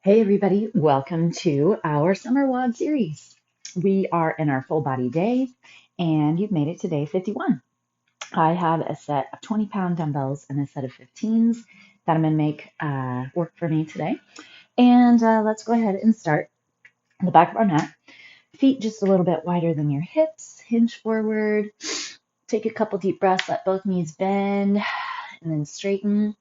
Hey everybody, welcome to our summer WOD series. We are in our full body day and you've made it to day 51. I have a set of 20-pound dumbbells and a set of 15s that I'm going to make work for me today. And let's go ahead and start on the back of our mat. Feet just a little bit wider than your hips, hinge forward. Take a couple deep breaths, let both knees bend and then straighten.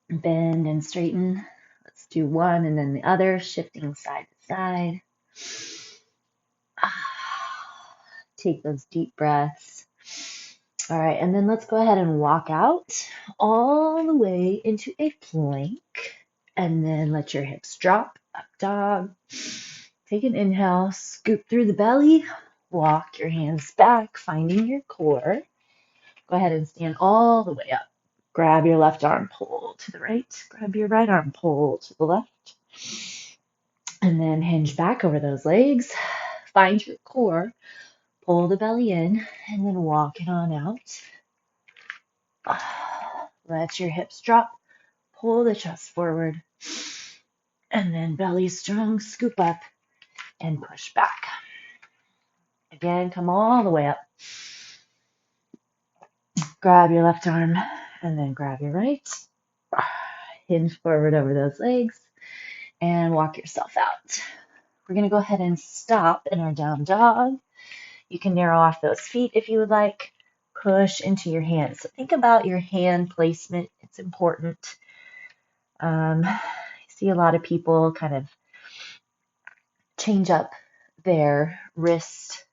Bend and straighten. Let's do one and then the other, shifting side to side. Take those deep breaths. All right, and then let's go ahead and walk out all the way into a plank. And then let your hips drop, up dog. Take an inhale, scoop through the belly. Walk your hands back, finding your core. Go ahead and stand all the way up. Grab your left arm, pull to the right. Grab your right arm, pull to the left. And then hinge back over those legs. Find your core. Pull the belly in and then walk it on out. Let your hips drop. Pull the chest forward. And then belly strong, scoop up and push back. Again, come all the way up. Grab your left arm and then grab your right. Hinge forward over those legs and walk yourself out. We're going to go ahead and stop in our down dog. You can narrow off those feet if you would like. Push into your hands. So think about your hand placement. It's important. I see a lot of people kind of change up their wrist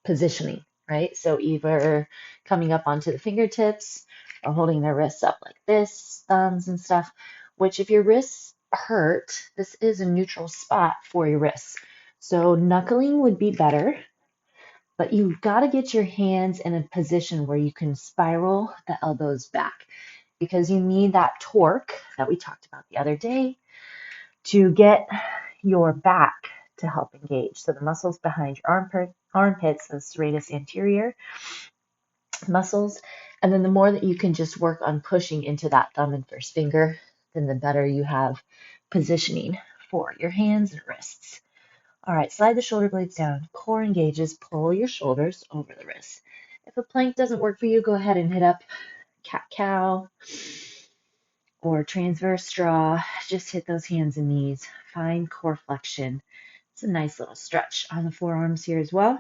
positioning, right? So either coming up onto the fingertips or holding their wrists up like this, thumbs and stuff, which if your wrists hurt, this is a neutral spot for your wrists. So knuckling would be better, but you've got to get your hands in a position where you can spiral the elbows back because you need that torque that we talked about the other day to get your back to help engage. So the muscles behind your armpits, the serratus anterior muscles, and then the more that you can just work on pushing into that thumb and first finger, then the better you have positioning for your hands and wrists. All right, slide the shoulder blades down. Core engages. Pull your shoulders over the wrists. If a plank doesn't work for you, go ahead and hit up cat-cow or transverse draw. Just hit those hands and knees. Find core flexion. It's a nice little stretch on the forearms here as well.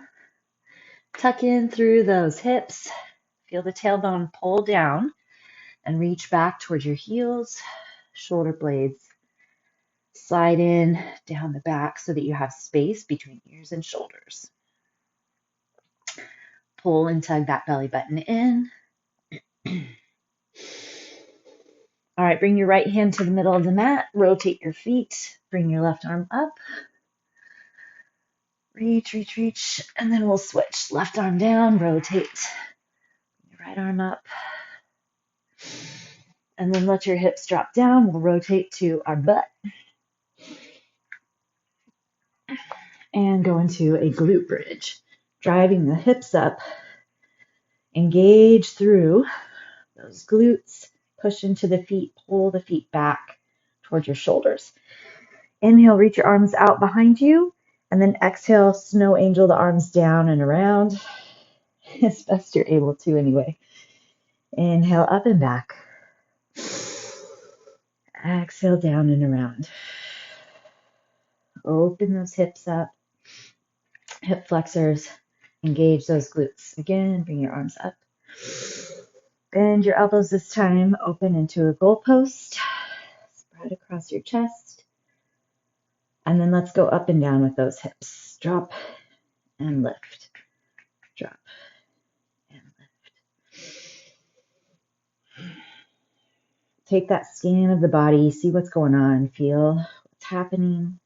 Tuck in through those hips. Feel the tailbone pull down and reach back towards your heels. Shoulder blades slide in down the back so that you have space between ears and shoulders. Pull and tug that belly button in. All right, bring your right hand to the middle of the mat. Rotate your feet. Bring your left arm up. Reach. And then we'll switch. Left arm down, rotate. Your right arm up. And then let your hips drop down. We'll rotate to our butt. And go into a glute bridge. Driving the hips up. Engage through those glutes. Push into the feet. Pull the feet back towards your shoulders. Inhale, reach your arms out behind you. And then exhale, snow angel the arms down and around. As best you're able to anyway. Inhale, up and back. Exhale, down and around. Open those hips up. Hip flexors. Engage those glutes. Again, bring your arms up. Bend your elbows this time. Open into a goalpost. Spread across your chest. And then let's go up and down with those hips. Drop and lift. Drop and lift. Take that scan of the body. See what's going on. Feel what's happening.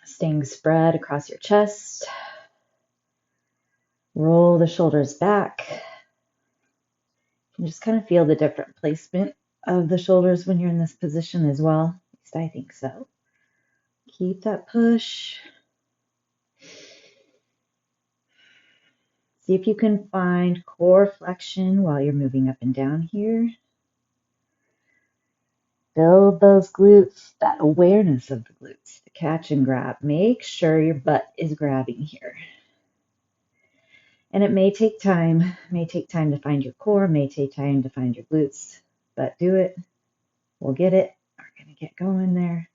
Staying spread across your chest. Roll the shoulders back. And just kind of feel the different placement of the shoulders when you're in this position as well. At least I think so. Keep that push. See if you can find core flexion while you're moving up and down here. Build those glutes, that awareness of the glutes, the catch and grab. Make sure your butt is grabbing here. And it may take time to find your core, may take time to find your glutes, but do it. We'll get it. We're going to get going there.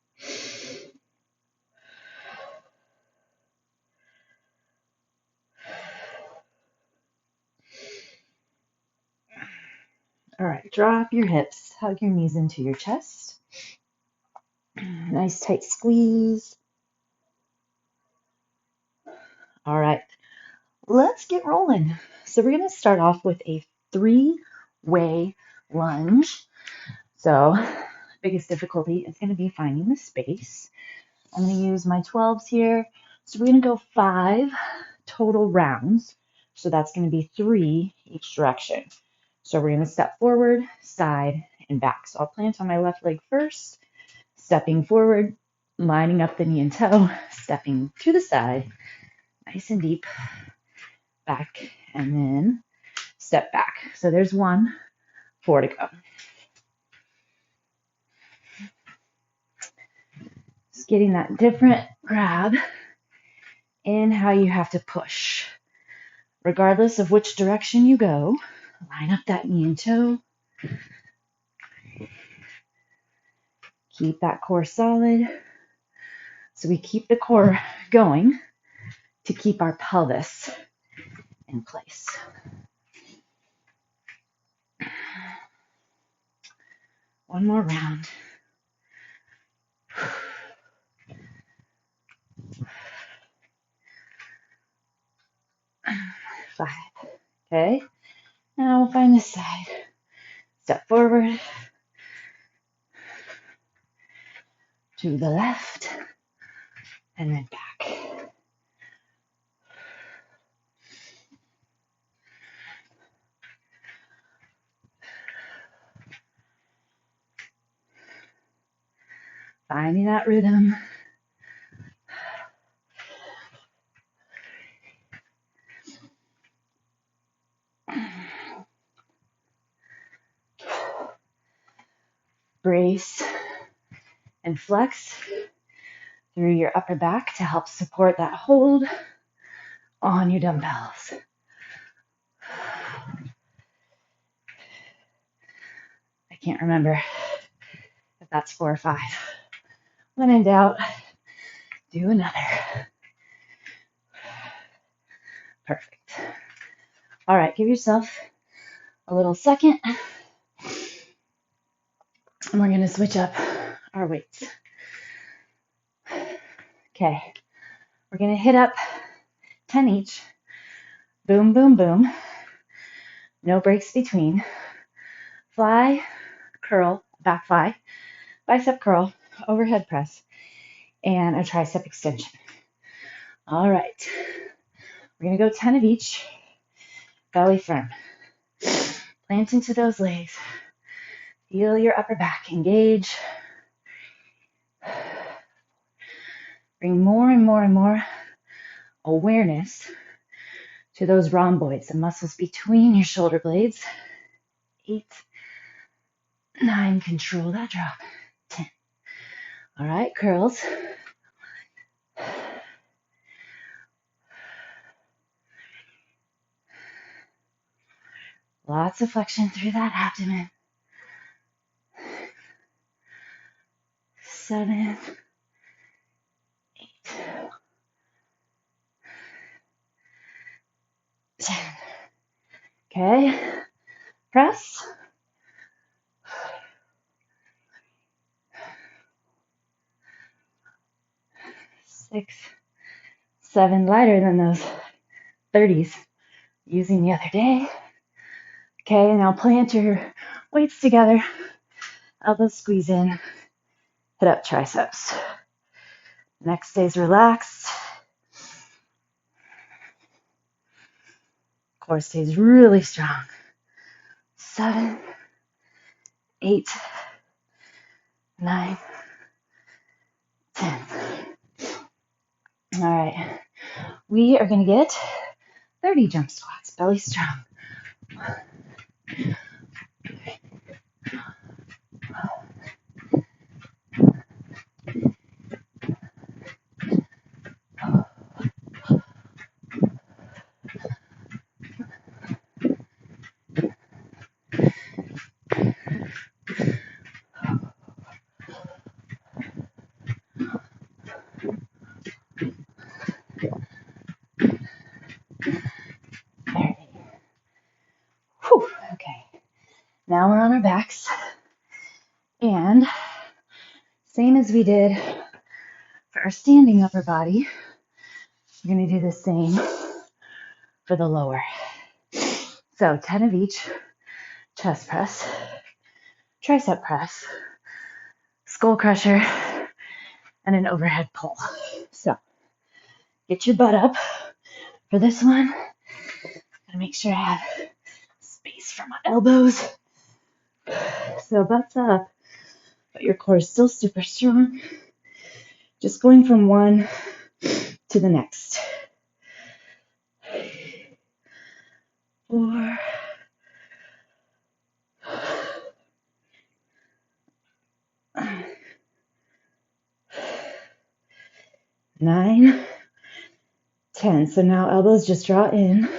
All right, drop your hips, hug your knees into your chest. Nice tight squeeze. All right, let's get rolling. So we're going to start off with a 3-way lunge. So biggest difficulty is going to be finding the space. I'm going to use my 12s here. So we're going to go 5 total rounds. So that's going to be 3 each direction. So we're going to step forward, side, and back. So I'll plant on my left leg first, stepping forward, lining up the knee and toe, stepping to the side, nice and deep, back, and then step back. So there's 1, 4 to go. Just getting that different grab in how you have to push. Regardless of which direction you go, line up that knee and toe. Keep that core solid. So we keep the core going to keep our pelvis in place. One more round. 5. Okay. Now we'll find this side. Step forward. To the left. And then back. Finding that rhythm. Brace and flex through your upper back to help support that hold on your dumbbells. I can't remember if that's 4 or 5. When in doubt, do another. Perfect. All right, give yourself a little second. And we're going to switch up our weights. Okay, we're going to hit up 10 each. Boom, boom, boom. No breaks between. Fly, curl, back fly, bicep curl, overhead press, and a tricep extension. All right, we're going to go 10 of each. Belly firm. Plant into those legs. Feel your upper back engage. Bring more and more and more awareness to those rhomboids, the muscles between your shoulder blades. 8, 9, control that drop. 10. All right, curls. Lots of flexion through that abdomen. 7, 8, 10. Okay, press. 6, 7, lighter than those 30s using the other day. Okay, now plant your weights together. Elbows squeeze in. Hit up triceps. Neck stays relaxed. Core stays really strong. 7, 8, 9, 10. All right, we are going to get 30 jump squats, belly strong. Whew. Okay, now we're on our backs. And same as we did for our standing upper body, we're going to do the same for the lower. So 10 of each: chest press, tricep press, skull crusher, and an overhead pull. So get your butt up for this one. Gotta make sure I have space for my elbows. So butt's up, but your core is still super strong. Just going from one to the next. 4, 9, 10. So now elbows just draw in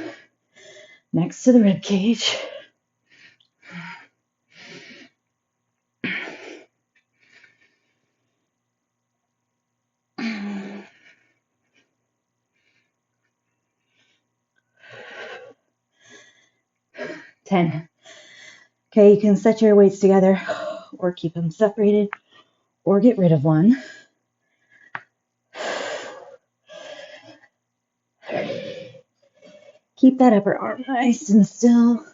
next to the rib cage. 10. Okay, you can set your weights together or keep them separated or get rid of one. Keep that upper arm nice and still.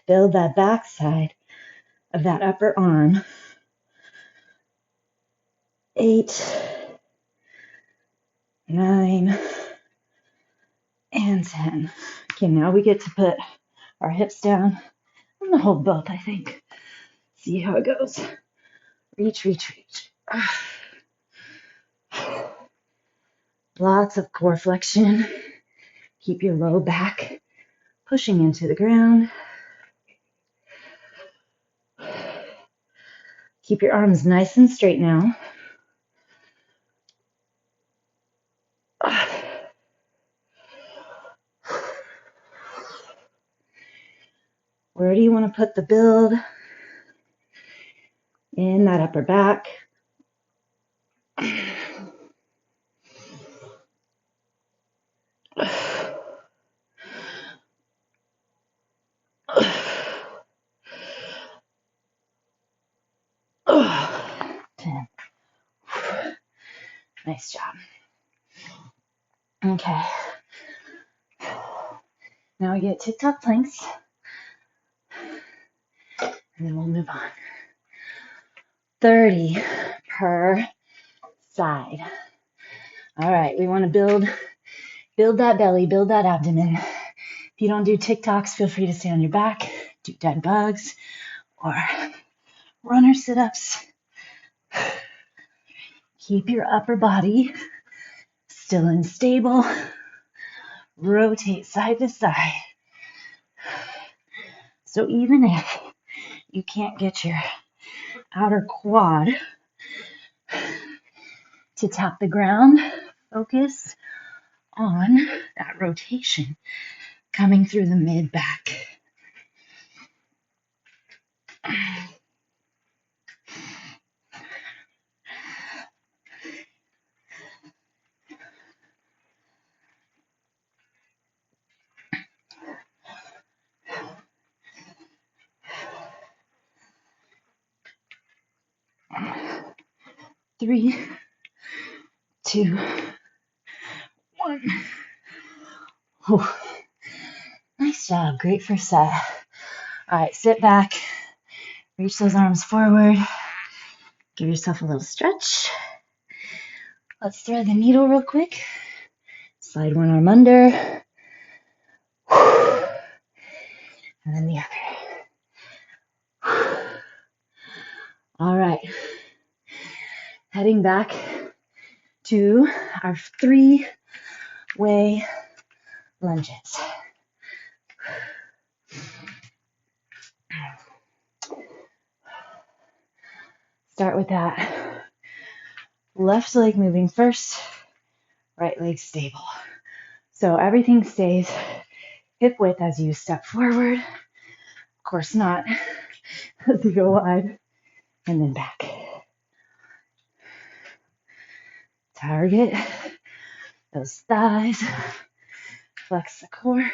Build that back side of that upper arm. 8, 9, and 10. Okay, now we get to put our hips down. I'm gonna hold both, I think. See how it goes. Reach, reach, reach. Lots of core flexion. Keep your low back pushing into the ground. Keep your arms nice and straight now. Where do you want to put the build? In that upper back. Nice job. Okay. Now we get Ticktock Planks. And then we'll move on. 30 per side. All right, we want to build that belly, build that abdomen. If you don't do TikToks, feel free to stay on your back, do dead bugs, or runner sit-ups. Keep your upper body still and stable. Rotate side to side. So even if you can't get your outer quad to tap the ground, focus on that rotation coming through the mid-back. Three, 2, 1. Whew. Nice job. Great first set. All right, sit back. Reach those arms forward. Give yourself a little stretch. Let's thread the needle real quick. Slide one arm under. And then the other. All right. Heading back to our 3-way lunges. Start with that left leg moving first, right leg stable. So everything stays hip width as you step forward. Of course not as you go wide, and then back. Target those thighs, flex the core.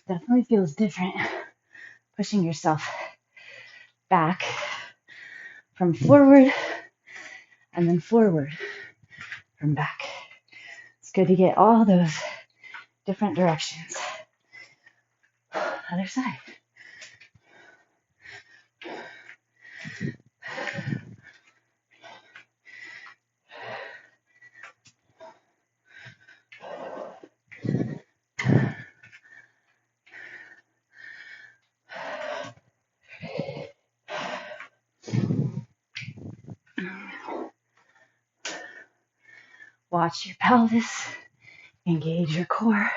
Definitely feels different pushing yourself back from forward and then forward from back. It's good to get all those different directions. Other side. Watch your pelvis, engage your core.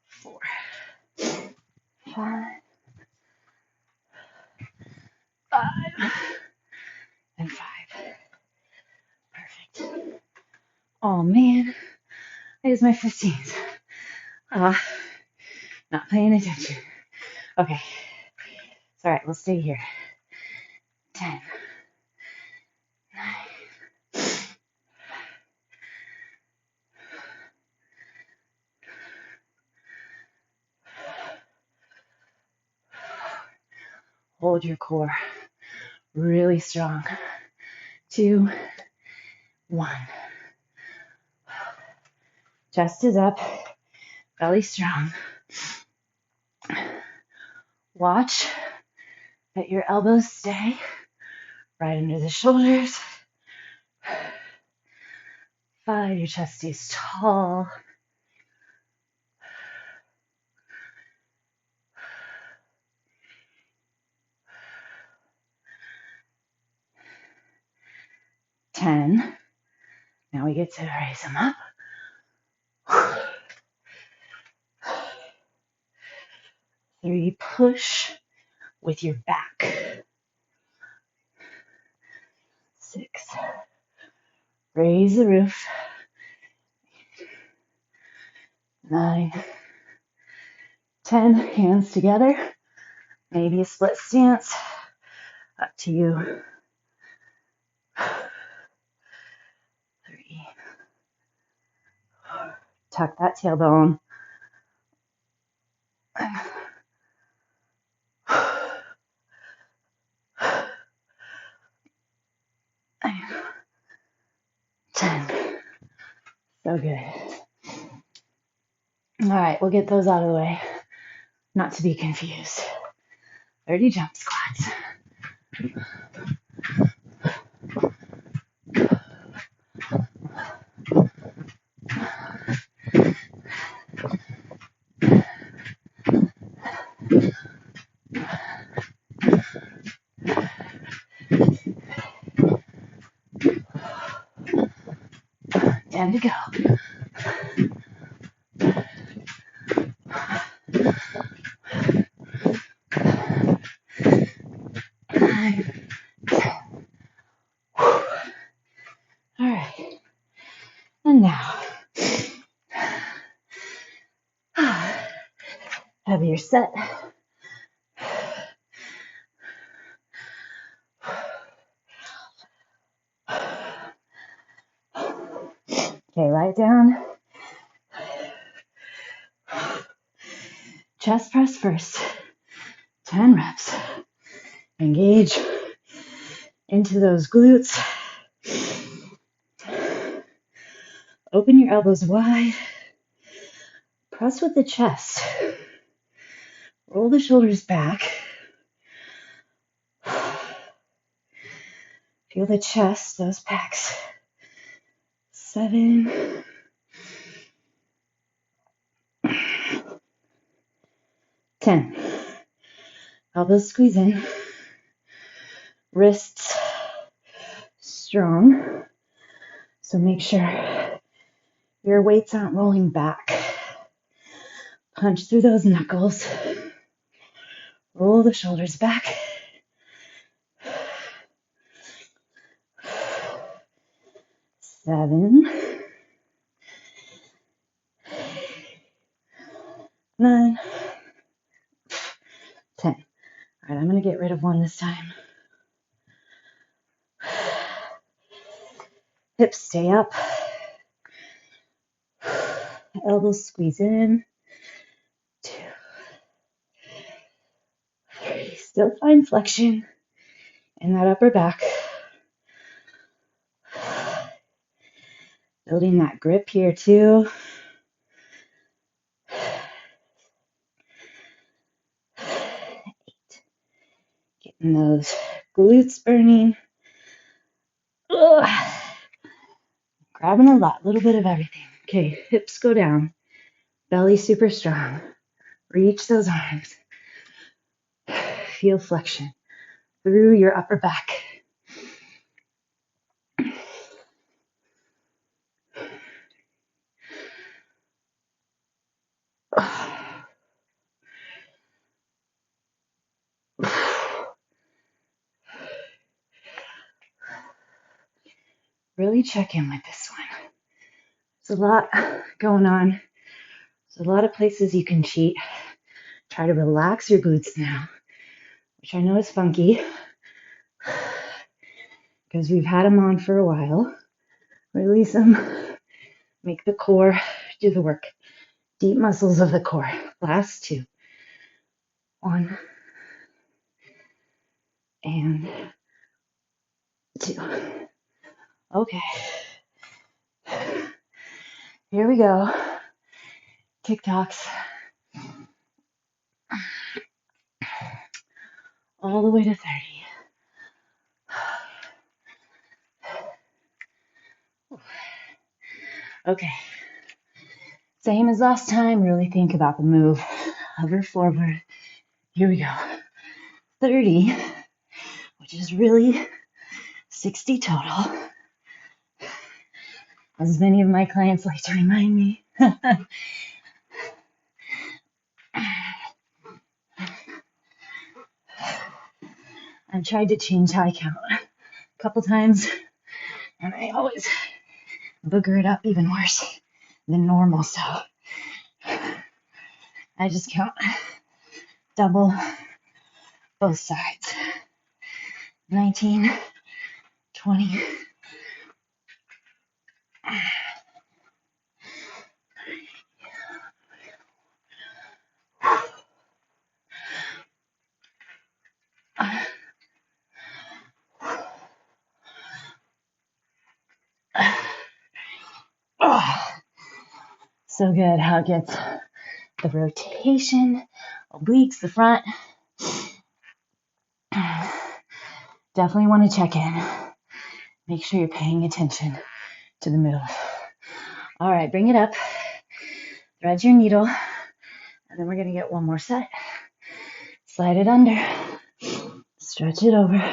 4, 5, 5, and 5. Perfect. Oh man, there's my 15s. Not paying attention. Okay. It's all right. We'll stay here. 10, 9, hold your core really strong. 2, 1. Chest is up, belly strong. Watch that your elbows stay right under the shoulders. 5, your chest stays tall. 10. Now we get to raise them up. 3, push with your back. 6, raise the roof. 9, 10, hands together. Maybe a split stance. Up to you. 3. Tuck that tailbone. 10. So good. All right, we'll get those out of the way. Not to be confused. 30 jump squats. Time to go. 9, 10. All right. And now, have your set. Okay, right down. Chest press first. 10 reps. Engage into those glutes. Open your elbows wide. Press with the chest. Roll the shoulders back. If Feel the chest, those pecs. 7, 10. Elbows squeeze in. Wrists strong. So make sure your weights aren't rolling back. Punch through those knuckles. Roll the shoulders back. 7, 9, 10. All right, I'm going to get rid of one this time. Hips stay up. Elbows squeeze in. 2, 3. Still find flexion in that upper back. Building that grip here too. 8. Getting those glutes burning. Ugh. Grabbing a little bit of everything. Okay, hips go down. Belly super strong. Reach those arms. Feel flexion through your upper back. Really check in with this one. There's a lot going on. There's a lot of places you can cheat. Try to relax your glutes now, which I know is funky because we've had them on for a while. Release them. Make the core do the work. Deep muscles of the core. Last 2. 1 and 2. Okay. Here we go. TikToks. All the way to 30. Okay. Same as last time. Really think about the move. Hover forward. Here we go. 30, which is really 60 total. As many of my clients like to remind me. I've tried to change how I count a couple times, and I always booger it up even worse than normal, so I just count double both sides. 19, 20. Oh, so good how it gets the rotation, obliques, the front. Definitely want to check in. Make sure you're paying attention to the move. All right, bring it up. Thread your needle. And then we're going to get one more set. Slide it under. Stretch it over.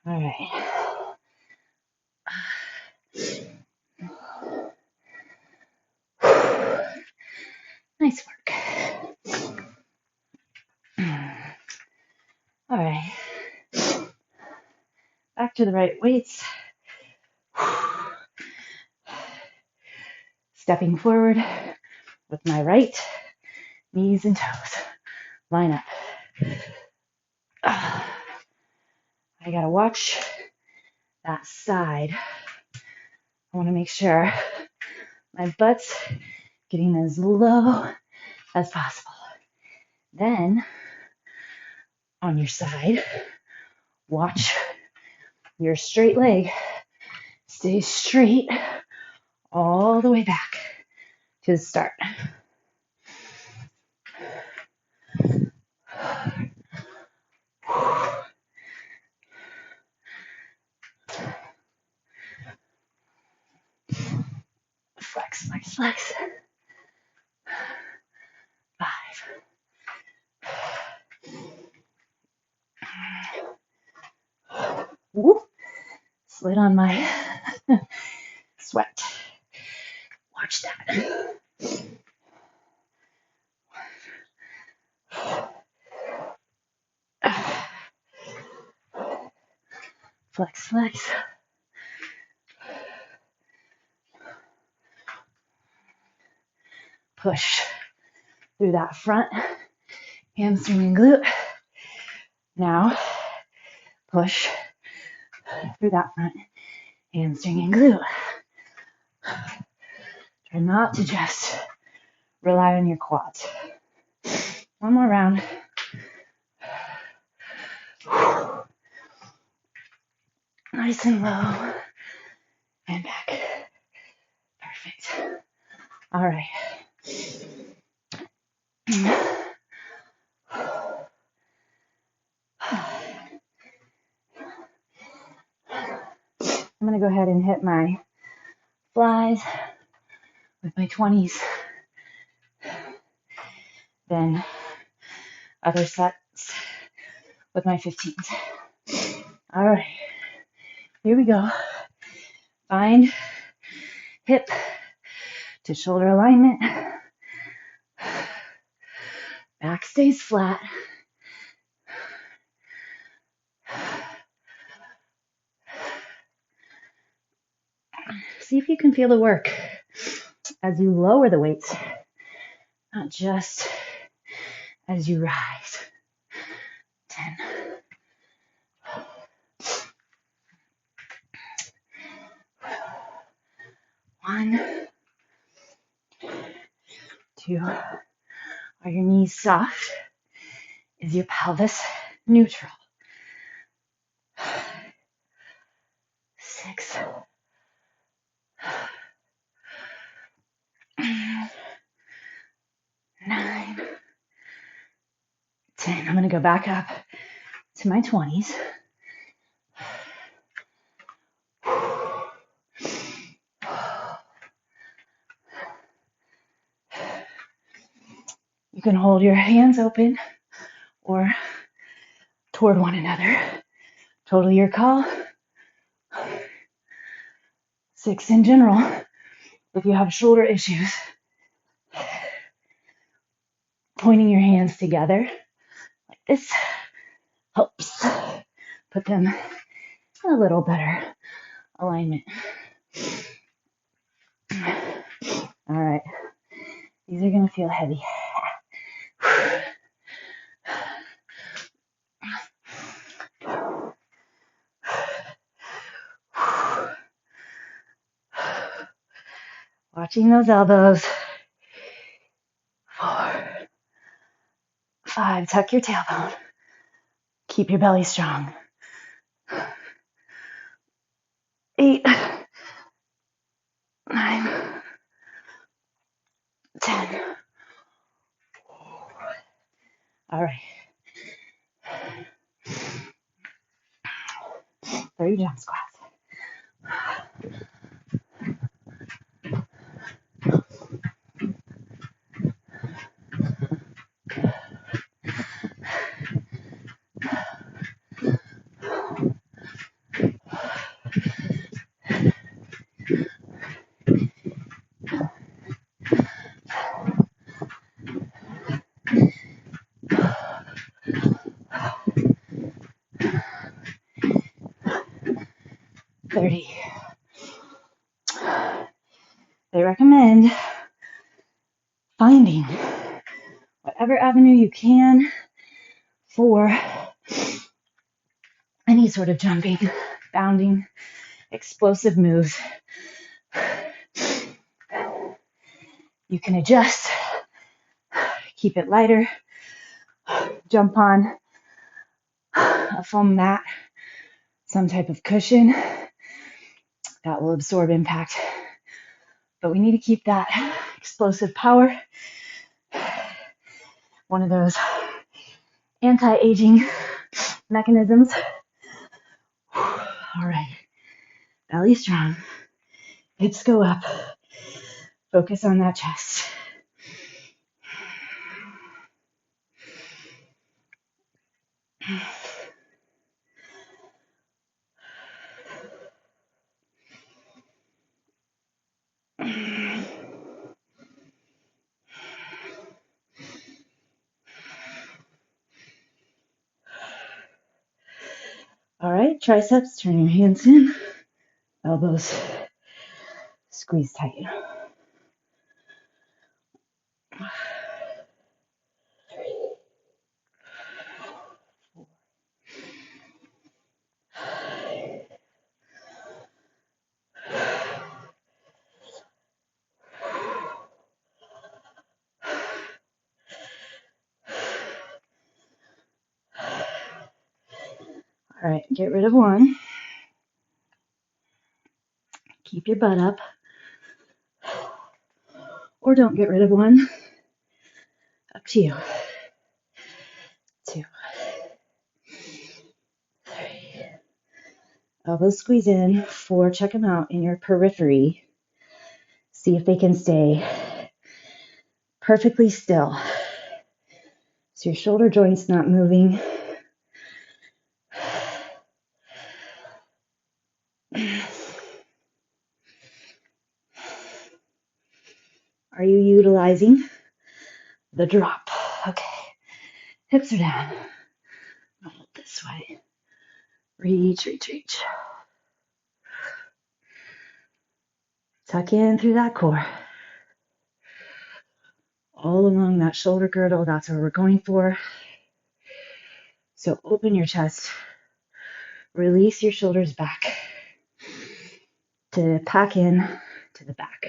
All right. Nice work. All right. Back to the right weights. Stepping forward with my right knees and toes. Line up. I gotta watch that side. I want to make sure my butt's getting as low as possible. Then, on your side, watch your straight leg stay straight all the way back to the start. Flex, flex, flex. 5. Whoop. Slid on my sweat. Watch that. Flex, flex. Push through that front hamstring and glute. Now push through that front hamstring and glute. Try not to just rely on your quads. One more round. Nice and low. And back. Perfect. All right. I'm going to go ahead and hit my flies with my 20s. Then other sets with my 15s. All right. Here we go. Find hip to shoulder alignment. Back stays flat. See if you can feel the work as you lower the weights, not just as you rise. 10. 1, 2. Are your knees soft? Is your pelvis neutral? 6. 9. 10. I'm going to go back up to my 20s. You can hold your hands open or toward one another. Totally your call. 6 in general. If you have shoulder issues, pointing your hands together like this helps put them in a little better alignment. All right. These are going to feel heavy. Watching those elbows. 4, 5, tuck your tailbone. Keep your belly strong. 8, 9, 10. All right. 30 jump squats. They recommend finding whatever avenue you can for any sort of jumping, bounding, explosive moves. You can adjust, keep it lighter, jump on a foam mat, some type of cushion that will absorb impact. But we need to keep that explosive power. One of those anti-aging mechanisms. All right, belly strong, hips go up, Focus on that chest. All right, triceps, turn your hands in, elbows squeeze tight. All right, get rid of one. Keep your butt up. Or don't get rid of one. Up to you. 2, 3. Elbows squeeze in. 4, check them out in your periphery. See if they can stay perfectly still. So your shoulder joint's not moving. Are you utilizing the drop? Okay. Hips are down. Hold this way. Reach, reach, reach. Tuck in through that core. All along that shoulder girdle, that's what we're going for. So open your chest. Release your shoulders back to pack in to the back.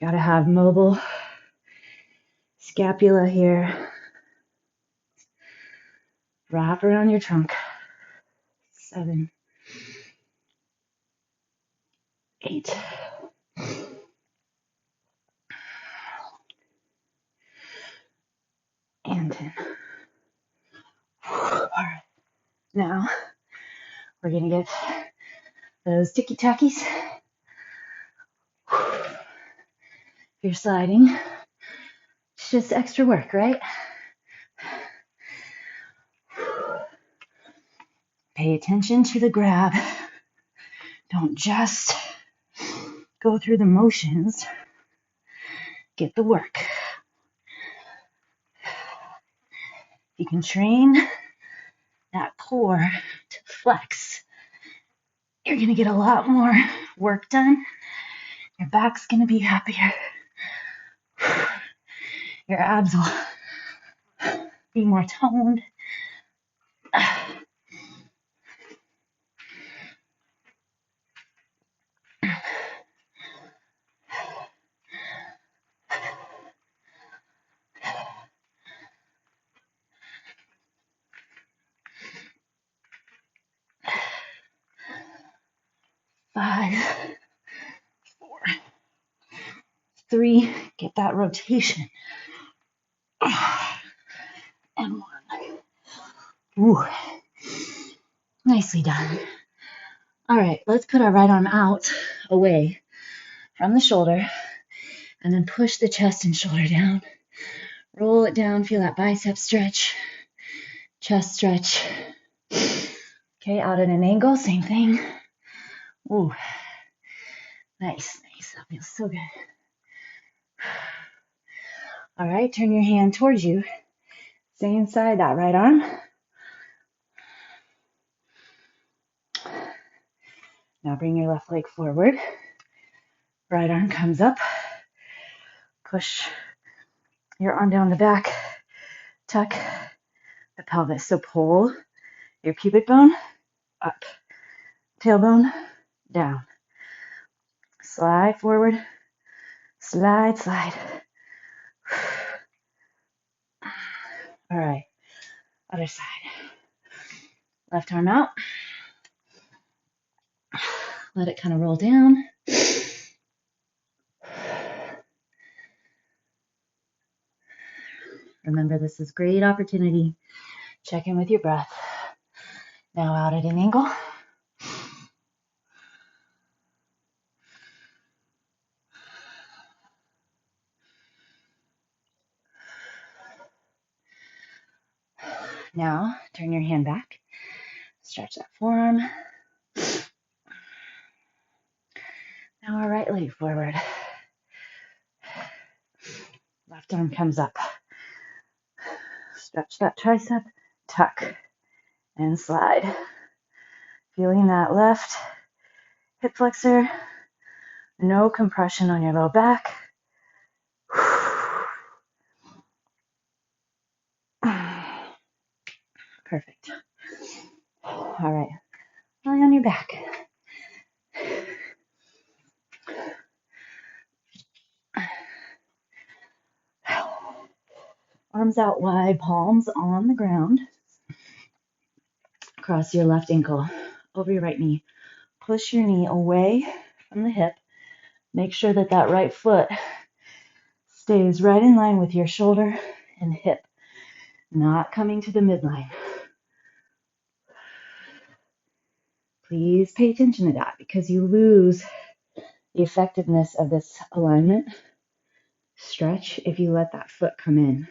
Gotta have mobile scapula here. Wrap around your trunk. 7, 8. And 10. All right. Now we're gonna get those ticky tackies. If you're sliding, it's just extra work, right? Pay attention to the grab. Don't just go through the motions. Get the work. You can train that core to flex. You're going to get a lot more work done. Your back's going to be happier. Your abs will be more toned. 5, 4, 3, get that rotation. And 1. Ooh. Nicely done. All right, let's put our right arm out, away from the shoulder, and then push the chest and shoulder down. Roll it down, feel that bicep stretch, chest stretch. Okay, out at an angle, same thing. Ooh, nice. That feels so good. All right, turn your hand towards you. Stay inside that right arm. Now bring your left leg forward. Right arm comes up. Push your arm down the back. Tuck the pelvis. So pull your pubic bone up. Tailbone down. Slide forward. Slide. All right, other side. Left arm out. Let it kind of roll down. Remember, this is a great opportunity. Check in with your breath. Now out at an angle. turn your hand back. Stretch that forearm. Now our right leg forward. Left arm comes up. Stretch that tricep, tuck, and slide. Feeling that left hip flexor. No compression on your low back. Perfect. All right. Lie on your back. Arms out wide, palms on the ground. Cross your left ankle over your right knee. Push your knee away from the hip. Make sure that that right foot stays right in line with your shoulder and hip, not coming to the midline. Please pay attention to that because you lose the effectiveness of this alignment stretch if you let that foot come in.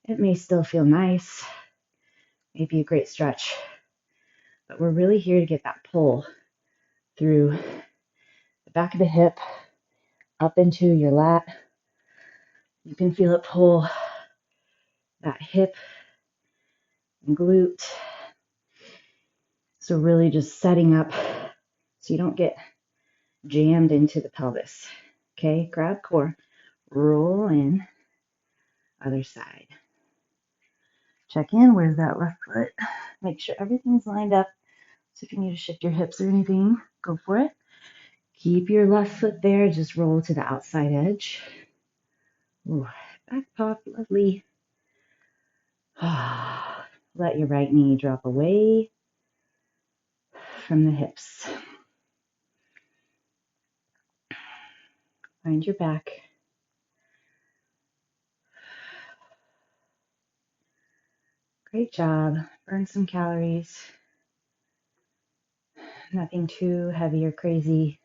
It may still feel nice, maybe a great stretch, but we're really here to get that pull through the back of the hip, up into your lat. You can feel it pull that hip and glute. So really just setting up so you don't get jammed into the pelvis. Okay, grab core, roll in, other side. Check in, where's that left foot? Make sure everything's lined up. So if you need to shift your hips or anything, go for it. Keep your left foot there, just roll to the outside edge. Ooh, back pop, lovely. Let your right knee drop away from the hips. Find your back. Great job. Burn some calories. Nothing too heavy or crazy.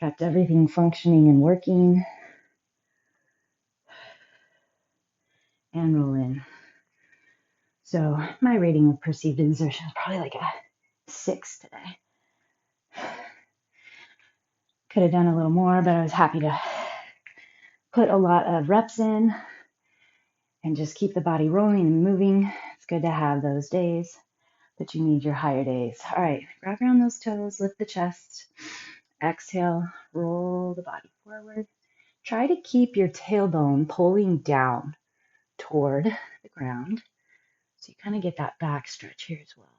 Kept everything functioning and working. And roll in. So my rating of perceived exertion is probably like a 6 today. Could have done a little more, but I was happy to put a lot of reps in and just keep the body rolling and moving. It's good to have those days, but you need your higher days. All right, grab around those toes, lift the chest, exhale, roll the body forward. Try to keep your tailbone pulling down toward the ground so you kind of get that back stretch here as well.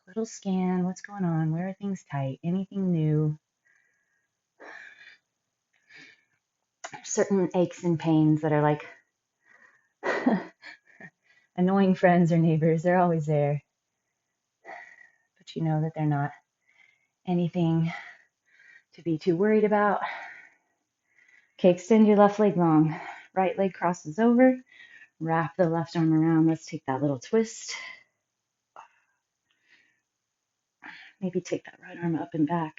Little scan, what's going on? Where are things tight? Anything new? Certain aches and pains that are like annoying friends or neighbors. They're always there. But you know that they're not anything to be too worried about. Okay, extend your left leg long. Right leg crosses over. Wrap the left arm around. Let's take that little twist. Maybe take that right arm up and back.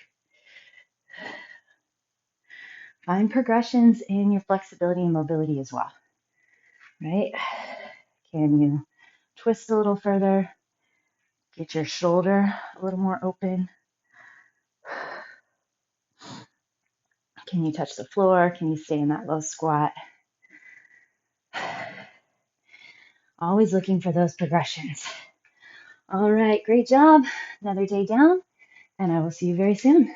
Find progressions in your flexibility and mobility as well. Right? Can you twist a little further? Get your shoulder a little more open. Can you touch the floor? Can you stay in that low squat? Always looking for those progressions. All right, great job. Another day down, and I will see you very soon.